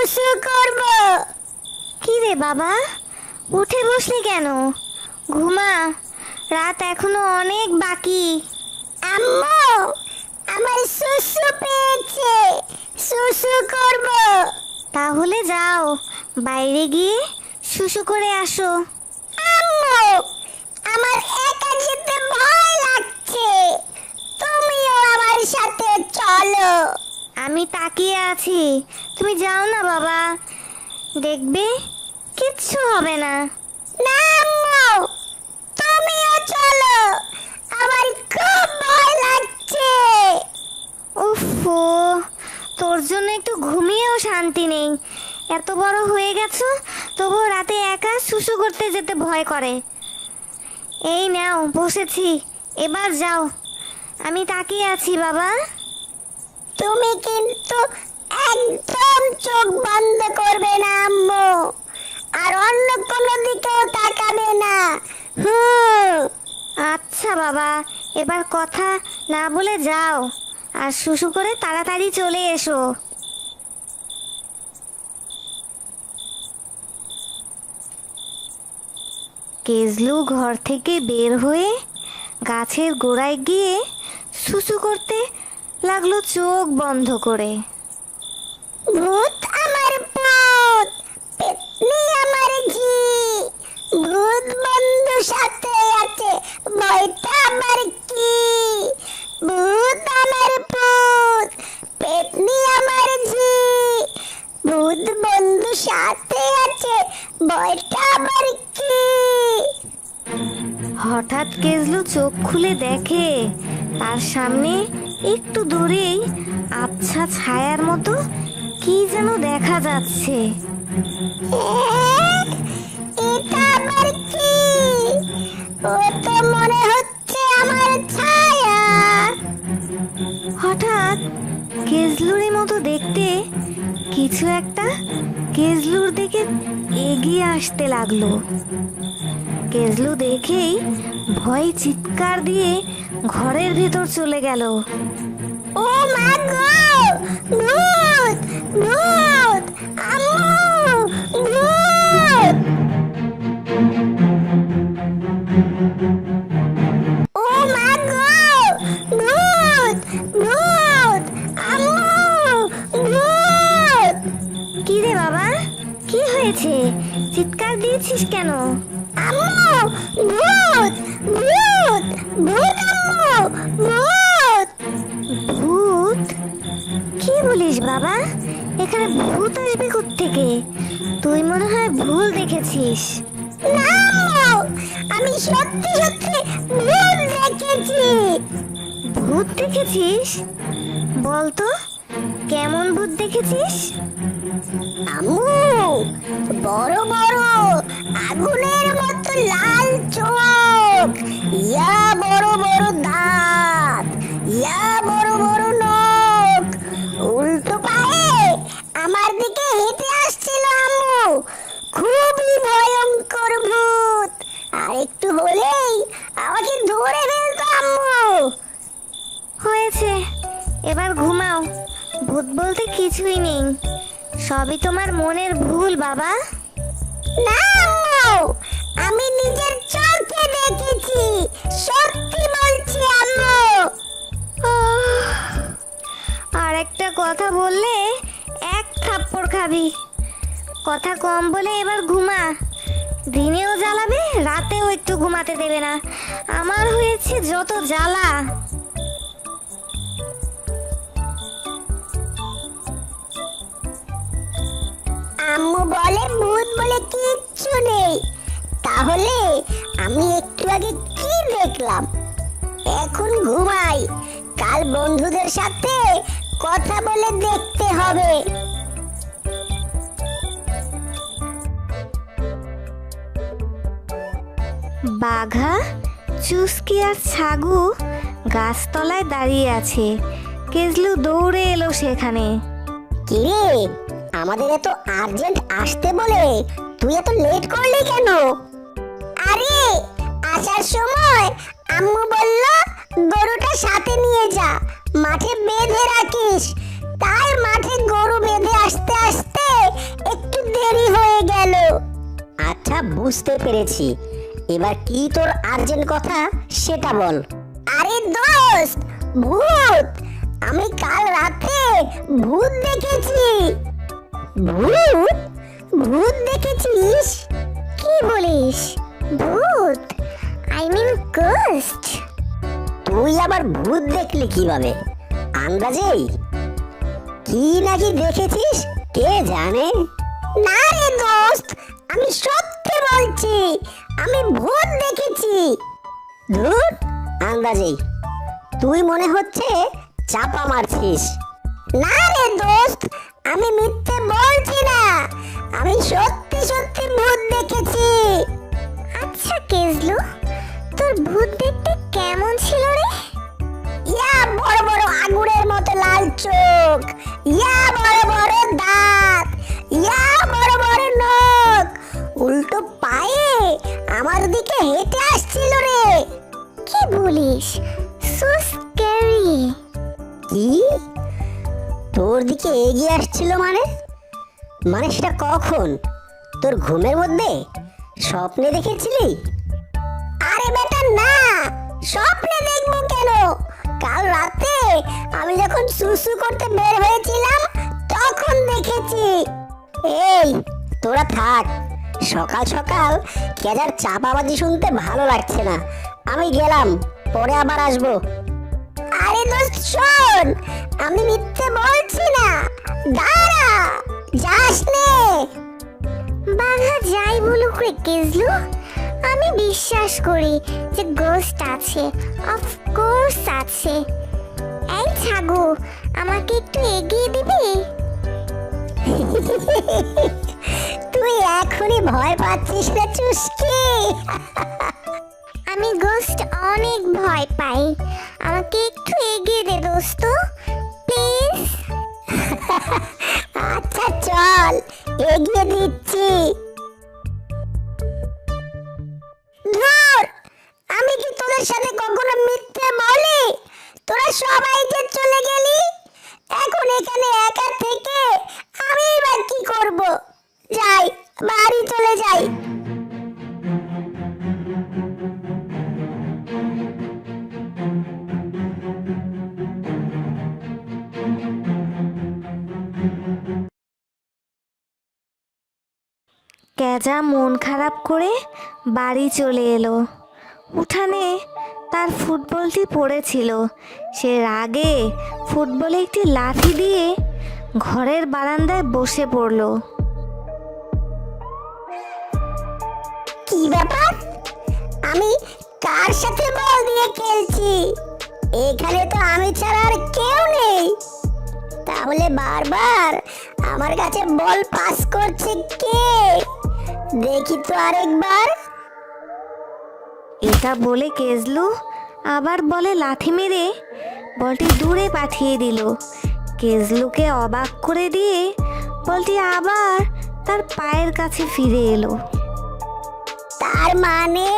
শুশু করব। কি রে বাবা, উঠে বসলি কেন? ঘুমা, রাত এখনো অনেক বাকি। আম্মু, আমার শুশু পেয়েছে, শুশু করব। তাহলে যাও, বাইরে গিয়ে শুশু করে আসো। আম্মু, আমার একা যেতে ভয় লাগছে, তুমিও আমার সাথে চলো। আমি তাকিয়ে আছি, তুমি যাও না বাবা, দেখবে কিচ্ছু হবে না। না আম্মু, তুমিও চলো, আমার খুব ভয় লাগছে। উফো, তোর জন্য একটু ঘুমিয়েও শান্তি নেই। এত বড় হয়ে গেছো, তবুও রাতে একা শুশু করতে যেতে ভয় করে। এই নাও বসেছি, এবার যাও, আমি তাকিয়ে আছি বাবা। তুমি কিন্তু একদম চোখ বন্ধ করবে না আম্মু, আর অন্য কোনো দিকেও তাকাবে না। আচ্ছা বাবা, এবার কথা না বলে যাও, আর শুশু করে তাড়াতাড়ি চলে এসো। কেজলু ঘর থেকে বের হয়ে গাছের গোড়ায় গিয়ে শুশু করতে লাগলো চোখ বন্ধ করে। ভূত আমার পুত, পেতনি আমার ঝি, ভূত বন্ধু সাথে আছে, ভয়টা আমার কি? ভূত আমার পুত, পেতনি আমার ঝি, ভূত বন্ধু সাথে আছে, ভয়টা আমার কি? হঠাৎ কেজলু চোখ খুলে দেখে তার সামনে একটু দূরেই আবছা ছায়ার মতো কি যেন দেখা যাচ্ছে। এটা আবার কি? ও তো মনে হচ্ছে আমার ছায়া। হঠাৎ কেজলুর মতো দেখতে কিছু একটা কেজলুর দিকে এগিয়ে আসতে লাগলো। কেজলু দেখেই ভয়ে চিৎকার দিয়ে ঘরের ভেতর চলে গেল। ও মা গো, ভূত, ভূত, আম্মু, ভূত! ও মা গো, ভূত, ভূত, আম্মু, ভূত! কি রে বাবা, কি হয়েছে? চিৎকার দিয়েছিস কেন? আম্মু, ভূত, ভূত, ভূত, আম্মু, ভূত! ভূত? কি বলিস বাবা, এখানে ভূত আসবে কোত্থেকে? তুই মনে হয় ভুল দেখেছিস। না আম্মু, আমি সত্যি সত্যি ভূত দেখেছি। ভূত দেখেছিস? বলতো, কেমন ভূত দেখেছিস? আম্মু, বড় বড় আগুনের মতো লাল চোখ, ইয়া বড় বড় দাঁত, ইয়া বড় বড় নখ, উল্টো পায়ে আমার দিকে হেঁটে আসছিল আম্মু। খুবই ভয়ঙ্কর ভূত, আর একটু হলেই আমাকে ধরে ফেলতো আম্মু। হয়েছে, এবার ঘুমাও, ভূত বলতে কিছুই নেই, সবই তোমার মনের ভুল বাবা। না আম্মু, আমি নিজের চোখে দেখেছি, সত্যি বলছি আম্মু। আর একটা কথা বললে এক থাপ্পড় খাবি। কথা কম বলে এবার ঘুমা, দিনেও জ্বালাবে, রাতেও একটু ঘুমাতে দেবে না। আমার হয়েছে যত জ্বালা। আম্মু বলে ভূত বলে কিচ্ছু নেই, তাহলে আমি একটু আগে কি দেখলাম? এখন ঘুমাই, কাল বন্ধুদের সাথে কথা বলে দেখতে হবে। বাঘা, চুস্কি আর ছাগু গাছতলায় দাঁড়িয়ে আছে। কেজলু দৌড়ে এলো সেখানে। কিরে, আমাদের এত আর্জেন্ট আসতে বলে তুই এত লেট করলি কেন? আরে, আসার সময় আম্মু বলল গরুটা সাথে নিয়ে যা, মাঠে বেঁধে রাখিস। তাই মাঠে গরু বেঁধে আসতে আসতে দেরি হয়ে গেল। আচ্ছা, বুঝতে পেরেছি। এবার কি তোর আর্জেন্ট কথা সেটা বল। আরে দোস্ত, ভূত! আমি কাল রাতে ভূত দেখেছি। ভূত? ভূত দেখেছিস? কি বলিস? ভূত? I mean ghost? তুই আবার ভূত দেখলি কিভাবে? আন্দাজেই? কি নাকি দেখেছিস কে জানে? না রে দোস্ত, আমি সত্যি বলছি, আমি ভূত দেখেছি। ধুর, আন্দাজেই। তুই মনে হচ্ছে চাপা মারছিস। না রে দোস্ত, আমি মিথ্যে বলছি না, আমি সত্যি সত্যি ভূত দেখেছি। আচ্ছা কেজলু, তোর ভূত দেখতে কেমন ছিল রে? ইয়া বড় বড় আগুনের মতো লাল চোখ, ইয়া বড় বড় দাঁত, ইয়া বড় বড় নখ, উল্টো পায়ে আমার দিকে হেঁটে আসছিল রে। কি বলিস? So scary. কি? তোর দিকে এগিয়ে আসছিল মানে? মানে সেটা কখন? তোর ঘুমের মধ্যে? স্বপ্নে দেখেছিলি? আরে বেটা না, স্বপ্নে দেখবো কেন? কাল রাতে আমি যখন সুসু করতে বের হয়েছিলাম তখন দেখেছি। এই তোরা থাক, সকাল সকাল কেজার চাপাবাজি শুনতে ভালো লাগছে না। আমি গেলাম, পরে আবার আসবো। আরে দোস্ত শোন, আমি মিথ্যে বলছি না, দাঁড়া, যাস নে। বাঘা যাই বলুক রে কেজলু, আমি বিশ্বাস করি যে গোস্ট আছে, অফকোর্স আছে। এই ছাগু, আমাকে একটু এগিয়ে দিবি? তুই এখনই ভয় পাচ্ছিস না চুস্কি? আমি গোস্ট অনেক ভয় পাই, আমাকে একটু এগিয়ে দে দোস্ত, প্লিজ। আচ্ছা চল, এগিয়ে দিচ্ছি। ধুর, আমি কি তোদের সাথে কখনো মিথ্যে বলি? তোরা সবাই যে চলে গেলি, এখন এখানে একা থেকে আমি এবার কি করব? যাই, বাড়ি চলে যাই। ক্যাজা মন খারাপ করে বাড়ি চলে এলো। উঠানে তার ফুটবলটি পড়েছিল, সে রাগে ফুটবলে একটি লাথি দিয়ে ঘরের বারান্দায় বসে পড়ল। কি ব্যাপার? আমি কার সাথে বল দিয়ে খেলছি? এখানে তো আমি ছাড়া আর কেউ নেই। তাহলে বারবার আমার কাছে বল পাস করছে কে? দেখি তো আরেকবার। এটা বলে কেজলু আবার বলে লাথি মেরে বলটি দূরে পাঠিয়ে দিল। কেজলুকে অবাক করে দিয়ে বলটি আবার তার পায়ের কাছে ফিরে এলো। তার মানে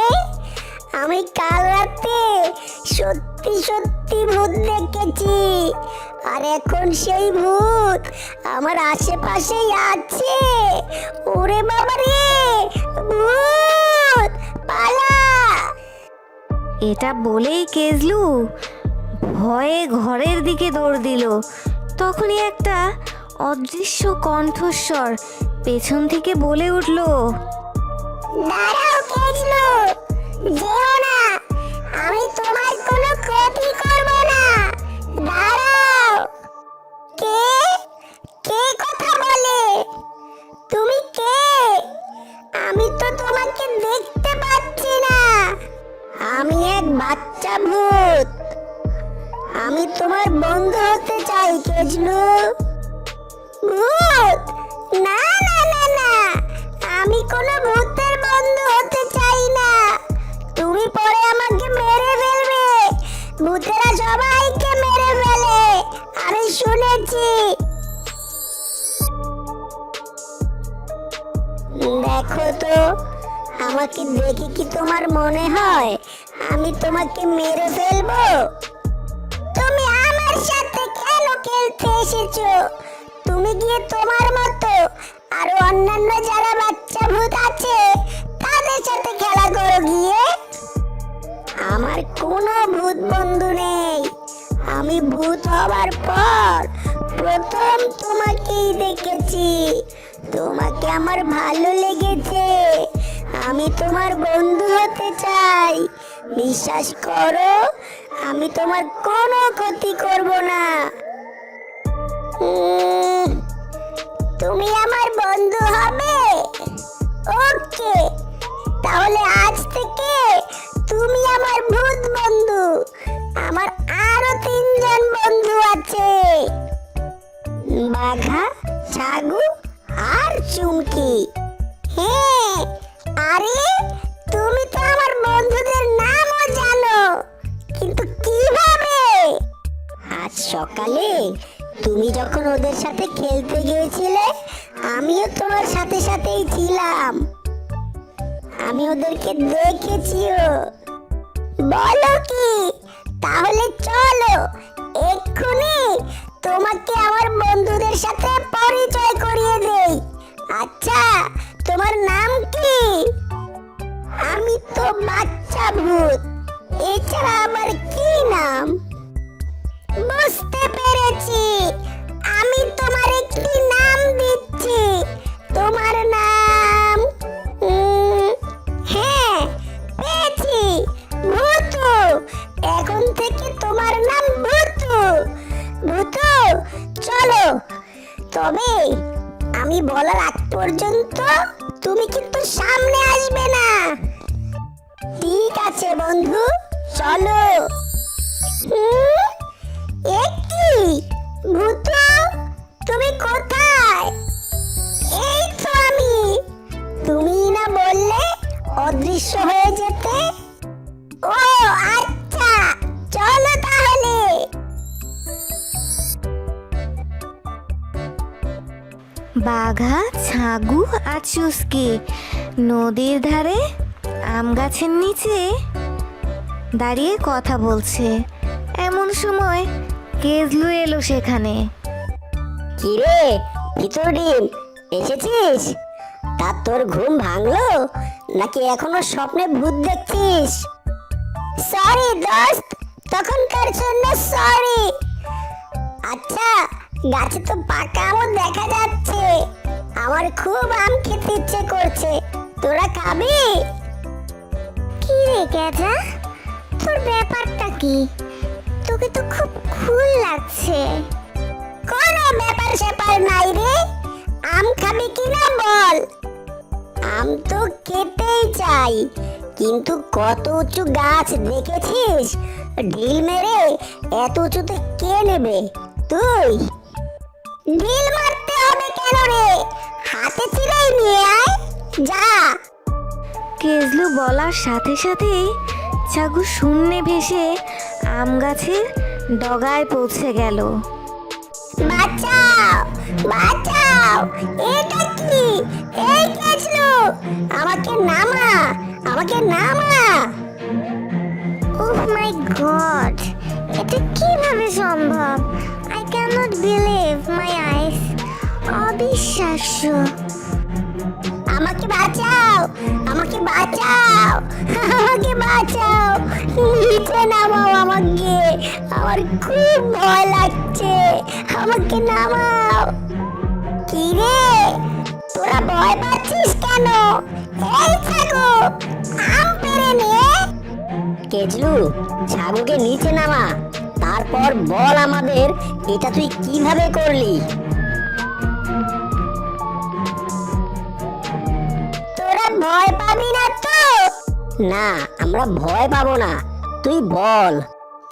আমি কাল রাতে সত্যি সত্যি ভূত দেখেছি, আর এখন সেই ভূত আমার আশেপাশেই আছে। ওরে বাবা রে, ভূত পালা! এটা বলেই কেজলু ভয়ে ঘরের দিকে দৌড় দিল। তখনই একটা অদৃশ্য কণ্ঠস্বর পেছন থেকে বলে উঠল, দাঁড়াও কেজলু, যেও না, আমি তোমার কোনো ক্ষতি করব না, দাঁড়াও। কে? কে কথা বলে? তুমি কে? আমি তো তোমাকে দেখতে পাচ্ছি না। আমি এক বাচ্চা ভূত, আমি তোমার বন্ধু হতে চাই কেজলু। ভূত? না না না না, আমি কোনো ভূতের বন্ধু হতে চাই না। তুমি পরে আমাকে মেরে ফেলবে। ভূতেরা সবাইকে মেরে ফেলে, আমি শুনেছি। দেখো তো, আমাকে দেখে কি তোমার মনে হয় আমি তোমাকে মেরে ফেলবো? তুমি আমার সাথে কেন খেলতে এসেছো? তুমি গিয়ে তোমার মতো আর অন্যান্য যারা বাচ্চা ভূত আছে তাদের সাথে খেলা করো গিয়ে। আমার কোনো ভূত বন্ধু নেই। আমি ভূত হবার পর প্রথম তোমাকেই দেখেছি। তোমাকে আমার ভালো লেগেছে। আমি তোমার বন্ধু হতে চাই। বিশ্বাস করো, আমি তোমার কোনো ক্ষতি করব না। তুমি আমার বন্ধু হবে? ওকে, তাহলে আজ থেকে তুমি আমার ভূত বন্ধু। আমার আরো 3 জন বন্ধু আছে, বাঘা, ছাগু আর চুমকি। হ্যাঁ, আরে তুমি তো আমার বন্ধুদের নামও জানো, কিন্তু কিভাবে? আজ সকালে তুমি যখন ওদের সাথে খেলতে গিয়েছিলে, আমিও তোমার সাথে সাথেই ছিলাম। আমি ওদেরকে দেখেছিও। বলো কি? তাহলে চলো এক্ষুনি তোমাকে আমার বন্ধুদের সাথে পরিচয় করিয়ে দেই। আচ্ছা, তোমার নাম কি? আমি তো বাচ্চা ভূত, এছাড়া আমার কি নাম? বুঝতে পেরেছি, আমি তোমার একটি নাম দিচ্ছি। তোমার নাম হ্যাঁ, পেয়েছি, ভূতু। এখন থেকে তোমার নাম ভূতু। ভূতু, চলো। তবে আমি বলার আগ পর্যন্ত তুমি কিন্তু সামনে আসবে না। ঠিক আছে বন্ধু, চলো। এ কি ভূতু, তুমি কোথায়? এই তো আমি। তুমি না বললে অদৃশ্য হয়ে যেতে? ও আচ্ছা, চলো তাহলে। বাঘা, ছাগু আর চুসকি নদীর ধারে আম গাছের নিচে দাঁড়িয়ে কথা বলছে। এমন সময় কেজলু এলো সেখানে। কিরে ভিতর ডিম, এসেছিস? তা তোর ঘুম ভাঙলো নাকি এখনো স্বপ্নে ভূত দেখছিস? সরি দোস্ত, তখনকার জন্য সরি। আচ্ছা, গাছে তো পাকা আমও দেখা যাচ্ছে। আমার খুব আম খেতে ইচ্ছে করছে, তোরা খাবি? কি রে গেজা, তোর ব্যাপারটা কি? তোকে তো খুব কুল লাগছে। কোনো ব্যাপার স্যাপার নাই রে। আম খাবি কিনা বল? আম তো খেতেই চাই, কিন্তু কত উঁচু গাছ দেখেছিস? ঢিল মেরে এত উঁচুতে কে নেবে? তুই ঢিল মারতে হবে কেন রে? হাতে ছিঁড়েই নিয়ে আয়, যা। কেজলু বলার সাথে সাথেই ছাগু শূন্যে ভেসে আম গাছের ডগায় পৌঁছে গেল। বাঁচাও, বাঁচাও, এটা কি? এই কেজলু, আমাকে নামা, আমাকে নামা। ওহ মাই গড, এটা কিভাবে সম্ভব? I can not believe my eyes. অবিশ্বাস্য। আমাকে বাঁচাও, আমাকে বাঁচাও, আমাকে বাঁচাও, নিচে নামাও আমাকে। আমার খুব ভয় লাগছে, আমাকে নামাও। কি রে, তোরা ভয় পাচ্ছিস কেন? এই ছাগু, আম পেড়ে নে। কেজলু, ছাগুকে নিচে নামা, তারপর বল আমাদের এটা তুই কিভাবে করলি। তোরা ভয় পাবি না তো? না, আমরা ভয় পাবো না, তুই বল।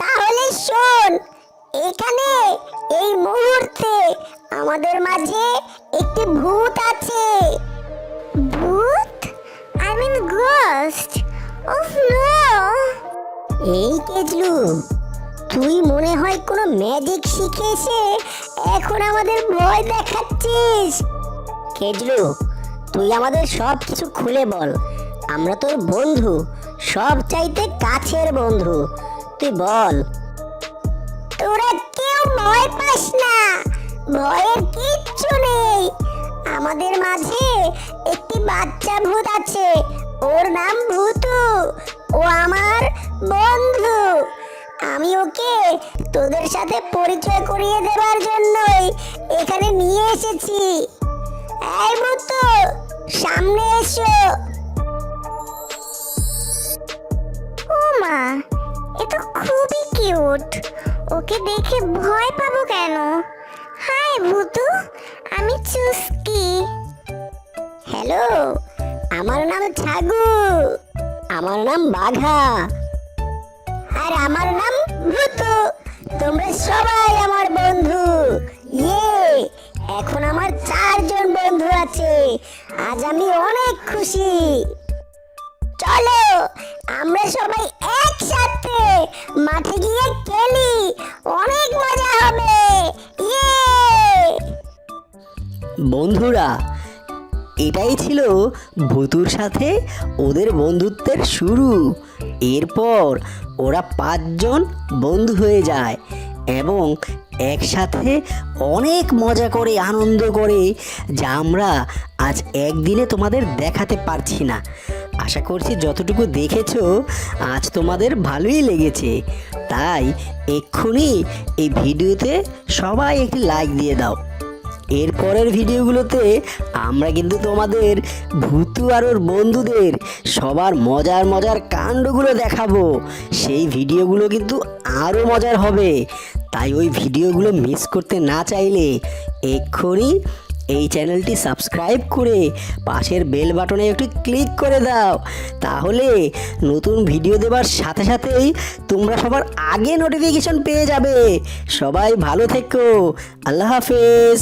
তাহলে শোন, এখানে এই মুহূর্তে আমাদের মাঝে একটি ভূত আছে। ভূত? I mean ghost? Oh no! এই কেজলু, তুই মনে হয় কোনো ম্যাজিক শিখে এসে এখন আমাদের ভয় দেখাচ্ছিস। কেজলু, তুই আমাদের সব কিছু খুলে বল। আমরা তোর বন্ধু, সব চাইতে কাছের বন্ধু। তুই বল। তোরা কেউ ভয় পাস না, ভয়ের কিচ্ছু নেই। আমাদের মাঝে একটি বাচ্চা ভূত আছে, ওর নাম ভূতু। ও আমার বন্ধু। আমি ওকে তোদের সাথে পরিচয় করিয়ে দেওয়ার জন্যই এখানে নিয়ে এসেছি। এই ভূতু, সামনে এসো। ও মা, এ তো খুবই কিউট। ওকে দেখে ভয় পাবো কেন? হাই ভূতু, আমি চুস্কি। হ্যালো, আমার নাম ছাগু। আমার নাম বাঘা। আর আমার নাম ভূতু। তোমরা সবাই আমার বন্ধু। ইয়ে, এখন আমার 4 জন বন্ধু আছে। আজ আমি অনেক খুশি। চলো আমরা সবাই একসাথে মাঠে গিয়ে খেলি, অনেক মজা হবে। ইয়ে! বন্ধুরা, এটাই ছিল ভূতুর সাথে ওদের বন্ধুত্বের শুরু। এরপর ওরা 5 জন বন্ধু হয়ে যায় এবং একসাথে অনেক মজা করে আনন্দ করে, যা আমরা আজ একদিনে তোমাদের দেখাতে পারছি না। আশা করছি যতটুকু দেখেছো আজ তোমাদের ভালোই লেগেছে। তাই এক্ষুনি এই ভিডিওতে সবাই একটি লাইক দিয়ে দাও। এর পরের ভিডিওগুলোতে আমরা কিন্তু তোমাদের ভূতু আর ওর বন্ধুদের সবার মজার মজার কাণ্ডগুলো দেখাবো। সেই ভিডিওগুলো কিন্তু আরও মজার হবে। তাই ওই ভিডিওগুলো মিস করতে না চাইলে এক্ষুনি এই চ্যানেলটি সাবস্ক্রাইব করে পাশের বেল বাটনে একটু ক্লিক করে দাও। তাহলে নতুন ভিডিও দেওয়ার সাথে সাথেই তোমরা সবার আগে নোটিফিকেশন পেয়ে যাবে। সবাই ভালো থেকো। আল্লাহ হাফেজ।